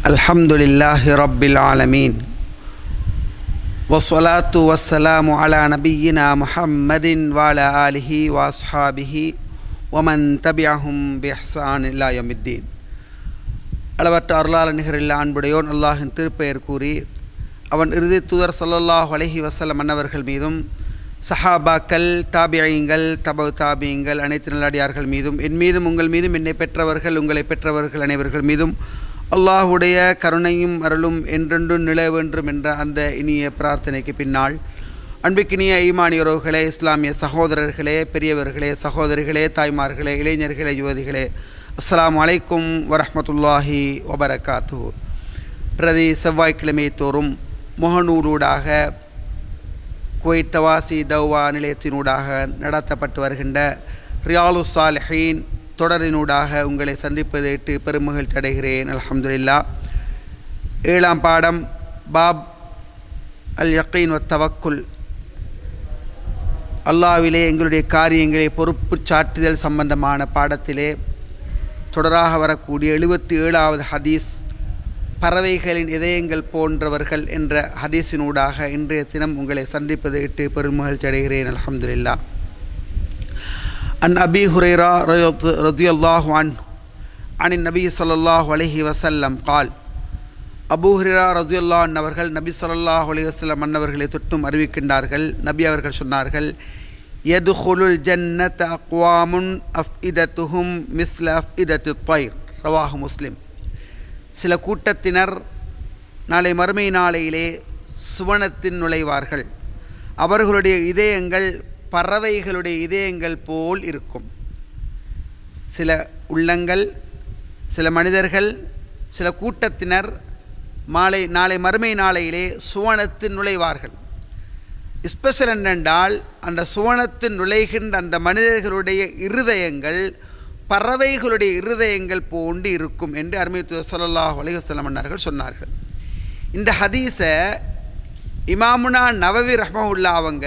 அல்ஹம்துலில்லாஹி ரப்பில் ஆலமீன் வஸ்ஸலாத்து வஸ்ஸலாமு அலா நபியினா முஹம்மதின் வஅலா ஆலிஹி வஅஸ்ஹாபிஹி வமன் தபிஅஹும் பிஇஹ்சான் இலா யௌமித்தீன். அளவற்ற அருளாளர் நிகரில்லா அன்புடையோன் அல்லாஹின் திருப்பெயர் கூறி அவன் இறுதி தூதர் ஸல்லல்லாஹு அலைஹி வஸல்லம் அன்னவர்கள் மீதும் சஹாபாக்கள், தாபியீங்கள், தபு தாபியீங்கள், அனைத்து நல்லடியார்கள் மீதும் என் மீதும் உங்கள் மீதும் என்னை பெற்றவர்கள் உங்களை பெற்றவர்கள் அனைவர்கள் மீதும் அல்லாஹுடைய கருணையும் அருளும் என்றென்றும் நிலை வேண்டும் என்ற அந்த இனிய பிரார்த்தனைக்கு பின்னால், அன்புக்கினிய ஈமானியரோர்களே, இஸ்லாமிய சகோதரர்களே, பெரியவர்களே, சகோதரிகளே, தாய்மார்களே, இளைஞர்களே, யுவதிகளே, அஸ்ஸலாமு அலைக்கும் வரஹ்மத்துல்லாஹி வபரகாத்துஹு. பிரதி செவ்வாய்க்கிழமை தோறும் முகநூலூடாக குவைத் தவாசி தௌவா நிலையத்தினூடாக நடத்தப்பட்டு வருகின்ற ரியாலுஸ் சாலிஹீன் தொடரினூடாக உங்களை சந்திப்பதற்கு பெருமகிழ்ச்சி அடைகிறேன். அல்ஹம்துலில்லாஹ். 7ஆம் பாடம் பாப் அல் யக்கீன் வ தவக்குல், அல்லாஹ்விலே எங்களுடைய காரியங்களை பொறுப்பு சாட்டுதல் சம்பந்தமான பாடத்திலே தொடராக வரக்கூடிய 77வது ஹதீஸ், பறவைகளின் இதயங்கள் போன்றவர்கள் என்ற ஹதீஸினூடாக இன்றைய தினம் உங்களை சந்திப்பதற்கு பெருமகிழ்ச்சி அடைகிறேன். அல்ஹம்துலில்லாஹ். அன் அபி ஹுரைரா ரலியல்லாஹு அன்ஹு அனின் நபி ஸல்லல்லாஹு அலைஹி வஸல்லம் கால், அபூ ஹுரைரா ரலியல்லாஹு அன்ஹு அவர்கள் நபி ஸல்லல்லாஹு அலைஹி வஸல்லம் அன்னவர்களை தொட்டும் அறிவிக்கின்றார்கள். நபி அவர்கள் சொன்னார்கள், யதுகுலுல் ஜன்னத அக்வாமுன் அஃஇதத்துஹும் மிஸ்ல அஃஇதத்தித் தைர். ரவாஹு முஸ்லிம். சில கூட்டத்தினர் நாளை மறுமை நாளையிலே சுவனத்தின் நுழைவார்கள். அவர்களுடைய இதயங்கள் பறவைகளுடைய இதயங்கள் போல் இருக்கும். சில உள்ளங்கள், சில மனிதர்கள், சில கூட்டத்தினர் நாளை மறுமை நாளையிலே சுவனத்தின் நுழைவார்கள். ஸ்பெஷல் என்னென்றால், அந்த சுவனத்தின் நுழைகின்ற அந்த மனிதர்களுடைய இருதயங்கள் பறவைகளுடைய இருதயங்கள் போன்று இருக்கும் என்று அருமை தூதர் ஸல்லல்லாஹு அலைஹி வஸல்லம் அன்னார்கள் சொன்னார்கள். இந்த ஹதீஸை இமாமுனா நவவி ரஹ்மஹுல்லா அவங்க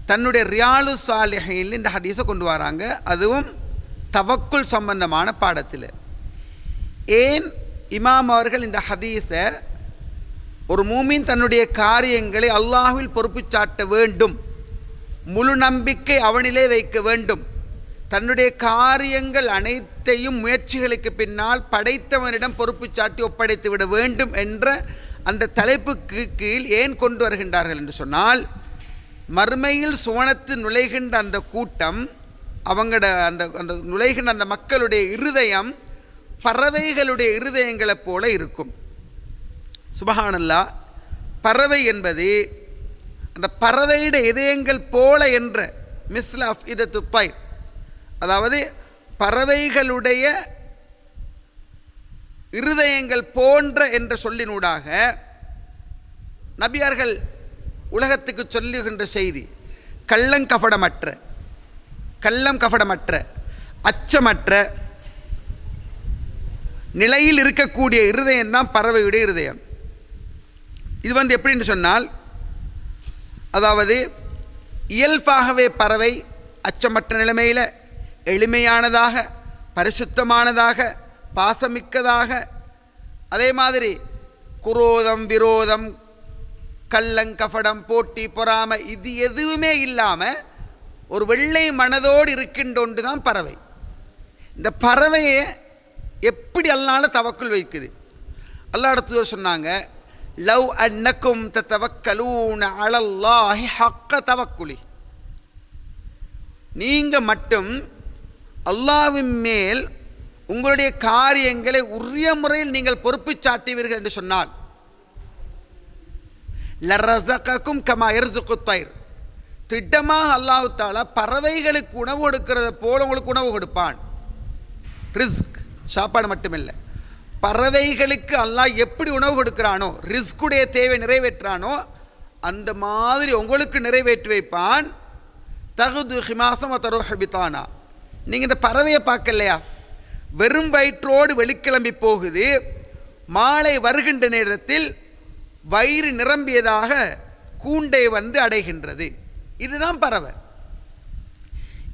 தன்னுடைய ரியாலுஸ் சாலிஹீன் இந்த ஹதீஸை கொண்டு வராங்க. அதுவும் தவக்குல் சம்பந்தமான பாடத்தில். ஏன் இமாம் அவர்கள் இந்த ஹதீஸை, ஒரு மூமின் தன்னுடைய காரியங்களை அல்லாஹ்வில் பொறுப்பு சாட்ட வேண்டும், முழு நம்பிக்கை அவனிலே வைக்க வேண்டும், தன்னுடைய காரியங்கள் அனைத்தையும் முயற்சிகளுக்கு பின்னால் படைத்தவனிடம் பொறுப்பு சாட்டி ஒப்படைத்து விட வேண்டும் என்ற அந்த தலைப்புக்கு கீழ் ஏன் கொண்டு வருகின்றார்கள் என்று சொன்னால், மறுமையில் சுவனத்து நுழைகின்ற அந்த கூட்டம், அவங்களோட அந்த நுழைகின்ற அந்த மக்களுடைய இருதயம் பறவைகளுடைய இருதயங்களைப் போல இருக்கும். சுபஹானல்லாஹ். பறவை என்பது அந்த பறவையுடைய இதயங்கள் போல என்ற மிஸ்ல அஃஇதத்தித் தைர், அதாவது பறவைகளுடைய இருதயங்கள் போன்ற என்ற சொல்லினூடாக நபியார்கள் உலகத்துக்கு சொல்லுகின்ற செய்தி, கள்ளம் கபடமற்ற அச்சமற்ற நிலையில் இருக்கக்கூடிய இருதயம்தான் பறவையுடைய இருதயம். இது எப்படின்னு சொன்னால், அதாவது இயல்பாகவே பறவை அச்சமற்ற நிலைமையில் எளிமையானதாக, பரிசுத்தமானதாக, பாசமிக்கதாக, அதே மாதிரி குரோதம், விரோதம், கள்ளங்கபடம், போட்டி, பொறாமை, இது எதுவுமே இல்லாமல் ஒரு வெள்ளை மனதோடு இருக்கின்ற ஒன்று தான் பறவை. இந்த பறவையை எப்படி அல்லாஹ் தவக்குல் வைக்குது? அல்லாஹ் அடுத்து சொன்னாங்க, லவ் அன்னக்கும் தத்தவக்கலூன அலல்லாஹி ஹக்க தவக்குலி. நீங்கள் மட்டும் அல்லாஹ்வின் மேல் உங்களுடைய காரியங்களை உரிய முறையில் நீங்கள் பொறுப்பு சாட்டுவீர்கள் என்று சொன்னால், லரஸகக்கும் கமா யர்ஸுகுத் தைர், திட்டமாக அல்லாஹ் தஆலா பறவைகளுக்கு உணவு கொடுக்கிறத போல உங்களுக்கு உணவு கொடுப்பான். ரிஸ்க், சாப்பாடு மட்டுமில்லை, பறவைகளுக்கு அல்லாஹ் எப்படி உணவு கொடுக்கிறானோ, ரிஸ்குடைய தேவை நிறைவேற்றானோ அந்த மாதிரி உங்களுக்கு நிறைவேற்றி வைப்பான். தகுது ஹிமாசம் தருஹ் பிதானா. நீங்கள் இந்த பறவையை பார்க்கலையா? வெறும் வயிற்றோடு வெளிக்கிளம்பி போகுது, மாலை வருகின்ற நேரத்தில் வயிறு நிரம்பியதாக கூண்டை அடைகின்றது. இதுதான் பறவை.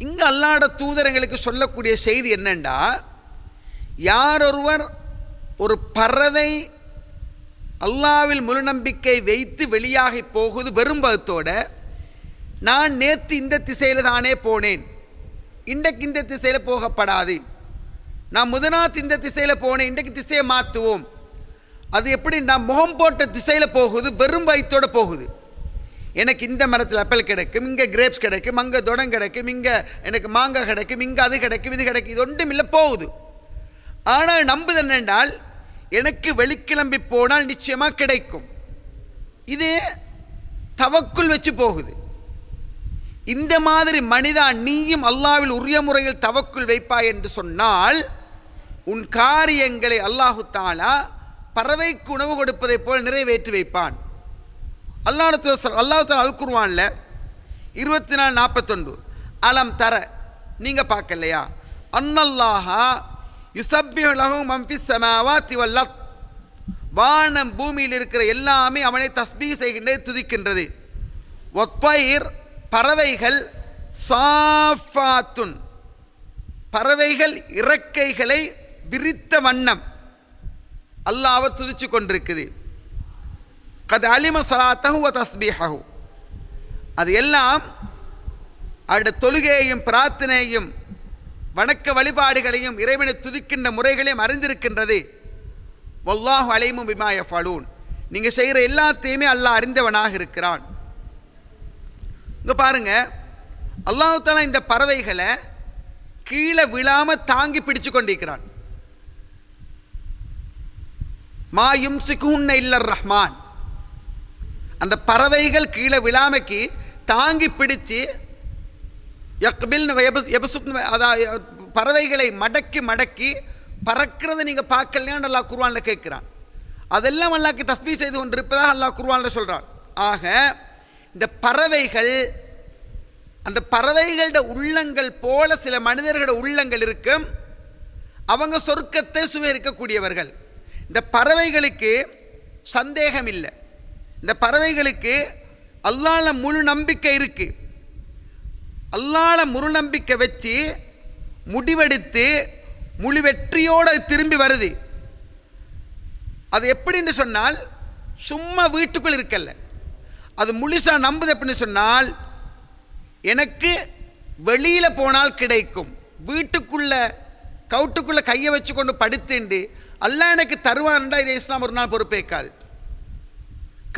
இங்கே அல்லாஹ்வுடைய தூதரங்களுக்கு சொல்லக்கூடிய செய்தி என்னென்றா, யார் ஒருவர் ஒரு பறவை அல்லாஹ்வில் முழு நம்பிக்கை வைத்து வெளியாகி போகுது வெறும் பகுத்தோட, நான் நேற்று இந்த திசையில் தானே போனேன், இன்றைக்கு இந்த திசையில் போகப்படாது, நான் முதநாத் இந்த திசையில் போனேன், இன்றைக்கு திசையை மாற்றுவோம். அது எப்படி, நான் முகம் போட்ட திசையில் போகுது, வெறும் வயிற்றோடு போகுது. எனக்கு இந்த மரத்தில் ஆப்பிள் கிடைக்கும், இங்கே கிரேப்ஸ் கிடைக்கும், அங்கே தொடம் கிடைக்கும், இங்கே எனக்கு மாங்காய் கிடைக்கும், இங்கே அது கிடைக்கும், இது கிடைக்கும், இது ஒன்றும் இல்லை போகுது. ஆனால் நம்புது என்னென்றால் எனக்கு வெளிக்கிளம்பி போனால் நிச்சயமாக கிடைக்கும். இது தவக்குள் வச்சு போகுது. இந்த மாதிரி மனிதா நீயும் அல்லாஹ்வில் உரிய முறையில் தவக்குள் வைப்பாய் என்று சொன்னால் உன் காரியங்களை அல்லாஹு தஆலா பறவைக்கு உணவு கொடுப்பதை போல் நிறைவேற்றி வைப்பான். அல்லாஹ் தஆலா அல் குர்ஆன்ல 24:41 அலம் தர, நீங்கள் பார்க்கலையா, அன்னல்லாஹா யுஸப்பிஹு லஹு மன் ஃபிஸ் ஸமாவாத்தி வல் அர்த், வானம் பூமியில் இருக்கிற எல்லாமே அவனை தஸ்பீஹ் செய்கின்றது, துதிக்கின்றது. வத்வைர், பறவைகள், சாஃபாத்துன், பறவைகள் இறக்கைகளை விரித்த வண்ணம் அல்லாஹ்வை துதிச்சு கொண்டிருக்குது. கத் அலிம ஸலாத்தஹு வ தஸ்பீஹஹு, அது எல்லாம் அவருடைய தொழுகையையும் பிரார்த்தனையையும் வணக்க வழிபாடுகளையும் இறைவனை துதிக்கின்ற முறைகளையும் அறிந்திருக்கின்றது. வல்லாஹு அலைமு பிமா யஃபலூன், நீங்கள் செய்கிற எல்லாத்தையுமே அல்லாஹ் அறிந்தவனாக இருக்கிறான். இங்கே பாருங்க, அல்லாஹ் தஆலா இந்த பறவைகளை கீழே விழாமல் தாங்கி பிடிச்சு கொண்டிருக்கிறான். மா யும்சிகுஹுன்ன இல்லர் ரஹ்மான், அந்த பறவைகள் கீழே விழாமைக்கு தாங்கி பிடிச்சு பறவைகளை மடக்கி மடக்கி பறக்கிறத நீங்கள் பார்க்கலையான்னு அல்லாஹ் குர்ஆனில் கேட்குறான். அதெல்லாம் அல்லாஹ்க்கு தஸ்பீஹ் செய்து கொண்டிருப்பதாக அல்லாஹ் குர்ஆனில் சொல்கிறான். ஆக இந்த பறவைகள், அந்த பறவைகளோட உள்ளங்கள் போல சில மனிதர்களோட உள்ளங்கள் இருக்கும். அவங்க சொர்க்கத்தை சுவைக்கக்கூடியவர்கள். இந்த பறவைகளுக்கு சந்தேகம் இல்லை, இந்த பறவைகளுக்கு அல்லாஹ்ல முழு நம்பிக்கை இருக்கு. அல்லாஹ்ல முழு நம்பிக்கை வச்சு முடிவெடுத்து முழு வெற்றியோடு திரும்பி வருது. அது எப்படின்னு சொன்னால் சும்மா வீட்டுக்குள் இருக்கல்ல, அது முழுசா நம்புது. எப்படின்னு சொன்னால் எனக்கு வெளியில் போனால் கிடைக்கும், வீட்டுக்குள்ள கவுட்டுக்குள்ள கையை வச்சு கொண்டு படுத்துண்டு அல்லாஹ் எனக்கு தருவான்டா, இதை இஸ்லாம் ஒரு நாள் பொறுப்பேற்காது.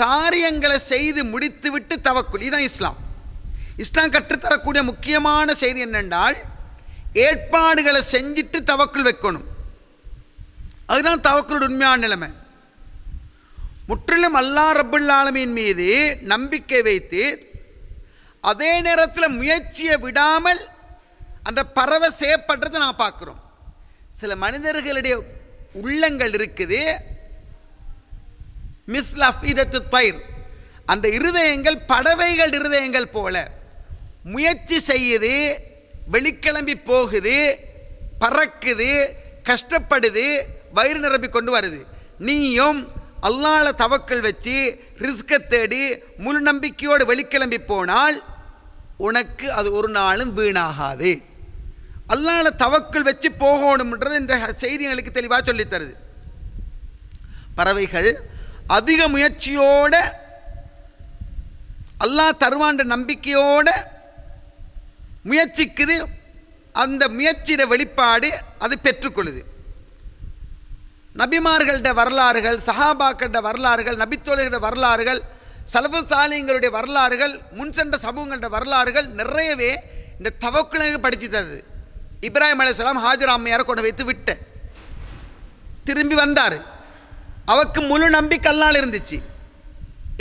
காரியங்களை செய்து முடித்து விட்டு தவக்குல், இதுதான் இஸ்லாம். இஸ்லாம் கற்றுத்தரக்கூடிய முக்கியமான செய்தி என்னென்றால் ஏற்பாடுகளை செஞ்சுட்டு தவக்குல் வைக்கணும். அதுதான் தவக்குல் உண்மையான நிலைமை. முற்றிலும் அல்லாஹ் ரப்புல் ஆலமீன் மீது நம்பிக்கை வைத்து அதே நேரத்தில் முயற்சியை விடாமல் அந்த பறவை செய்யப்படுறதை நான் பார்க்குறோம். சில மனிதர்களுடைய உள்ளங்கள் இருக்குது, மிஸ்ல் அஃபீதத்து தைர், அந்த இருதயங்கள் பறவைகள் இருதயங்கள் போல முயற்சி செய்யுது, வெளிக்கிளம்பி போகுது, பறக்குது, கஷ்டப்படுது, வயிறு நிரப்பி கொண்டு வருது. நீயும் அல்லாஹ்ல தவக்கல் வச்சு ரிஸ்கை தேடி முழு நம்பிக்கையோடு வெளிக்கிளம்பி போனால் உனக்கு அது ஒரு நாளும் வீணாகாது. அல்லாஹ்ல தவக்கல் வச்சு போகணும்ன்றது இந்த செய்திகளுக்கு தெளிவாக சொல்லித் தருது. பறவைகள் அதிக முயற்சியோட அல்லாஹ் தருவான்ற நம்பிக்கையோட முயற்சிக்குது. அந்த முயற்சியோட வெளிப்பாடு அது பெற்றுக்கொள்ளுது. நபிமார்கள்ட வரலாறுகள், சஹாபாக்கள வரலாறுகள், நபித்தோழர்கள வரலாறுகள், சலஃபு சாலிஹ்களுடைய வரலாறுகள், முன் சென்ற சமூகங்களோட வரலாறுகள் நிறையவே இந்த தவக்குலை படித்து தருது. இப்ராஹிம் அலைஹிஸ்ஸலாம் ஹாஜர் அம்மையாரை கொண்டு வைத்து விட்ட திரும்பி வந்தார். அவருக்கு முழு நம்பிக்கை அல்லாஹ்ல இருந்துச்சு.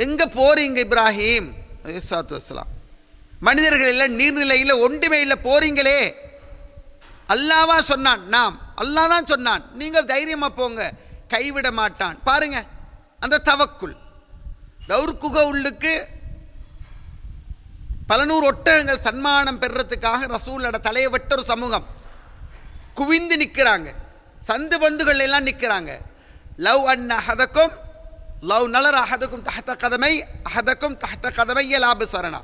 எங்கே போறீங்க இப்ராஹிம் அலைஹிஸ்ஸலாத்து வஸ்ஸலாம், மனிதர்கள் இல்லை, நீர்நிலையில் ஒன்றுமே இல்லை, போறீங்களே. அல்லாவா சொன்னான், நாம் அல்லாஹ் தான் சொன்னான், நீங்கள் தைரியமாக போங்க, கைவிட மாட்டான். பாருங்க அந்த தவக்குல். தௌர்குக உள்ளுக்கு பல நூறு ஒட்டகங்கள் சன்மானம் பெறுறதுக்காக ரசூலோட தலையை வெட்ட ஒரு சமூகம் குவிந்து நிற்கிறாங்க. சந்து பந்துகள் எல்லாம் நிற்கிறாங்க. லவ் அன் அஹதக்கும் லவ் நலர் அஹதக்கும் தஹத கதமை அஹதக்கும் தஹத கதமைய லாபு சரணா,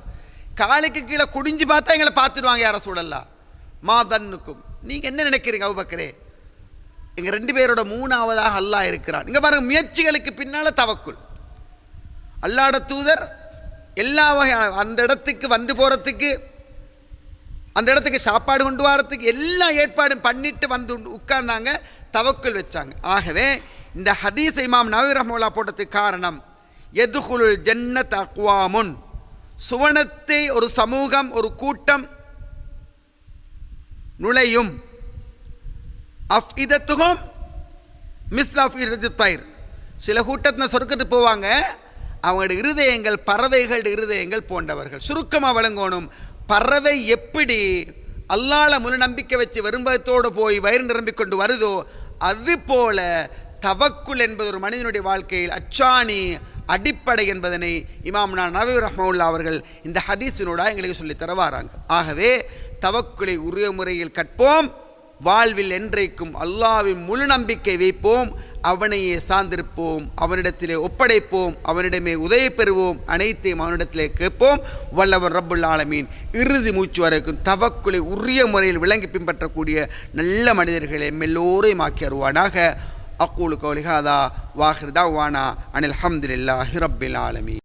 காலுக்கு கீழே குடிஞ்சு பார்த்தா எங்களை பார்த்துடுவாங்க யார சூழல்லா. மா தன்னுக்கும், நீங்கள் என்ன நினைக்கிறீங்க அபூபக்கரே, எங்கள் 2 பேரோட 3ஆவதாக அல்லாஹ் இருக்கிறான். இங்கே பாருங்கள், முயற்சிகளுக்கு பின்னால் தவக்குல். அல்லாஹ்வுடைய தூதர் எல்லா வகையான அந்த இடத்துக்கு வந்து போகிறதுக்கு, அந்த இடத்துக்கு சாப்பாடு கொண்டு வரத்துக்கு எல்லா ஏற்பாடும் பண்ணிட்டு வந்து உட்கார்ந்தாங்க, தவக்குல் வச்சாங்க. ஆகவே இந்த ஹதீஸ் இமாம் நவவி ரஹ்மத்துல்லாஹி போட்டதுக்கு காரணம், யதுகுலுல் ஜன்னத் அக்வாமுன், சுவனத்தை ஒரு சமூகம், ஒரு கூட்டம் நுழையும். அஃஇதத்துஹும் மிஸ்ல அஃஇதத்து தைர், சில கூட்டத்தினர் சொர்க்கத்துக்கு போவாங்க, அவங்களுடைய இருதயங்கள் பறவைகள் இருதயங்கள் போன்றவர்கள். சுருக்கமாக வழங்கணும், பறவை எப்படி அல்லாஹ்ல முழு நம்பிக்கை வச்சு வரும்பத்தோடு போய் வயிறு நிரம்பிக் கொண்டு வருதோ, அதுபோல தவக்குல் என்பது ஒரு மனிதனுடைய வாழ்க்கையில் அச்சாணி அடிப்படை என்பதனை இமாம் நவவி ரஹ்மத்துல்லாஹி அவர்கள் இந்த ஹதீஸினோட எங்களுக்கு சொல்லி தரவாராங்க. ஆகவே தவக்குலை உரிய முறையில் கற்போம், வாழ்வில் என்றைக்கும் அல்லாஹ்வின் முழு நம்பிக்கை வைப்போம், அவனையே சார்ந்திருப்போம், அவனிடத்திலே ஒப்படைப்போம், அவனிடமே உதவி பெறுவோம், அனைத்தையும் அவனிடத்திலே கேட்போம். வல்லவர் ரப்புல் ஆலமீன் இறுதி மூச்சு வரைக்கும் தவக்குலை உரிய முறையில் விளங்கி பின்பற்றக்கூடிய நல்ல மனிதர்களை எல்லோரையும் ஆக்கி அருவானாக. அக்கூலு கௌலி ஹாதா வாஹிர் தஅவானா அனில் ஹம்துலில்லாஹி ரப்பில் ஆலமீன்.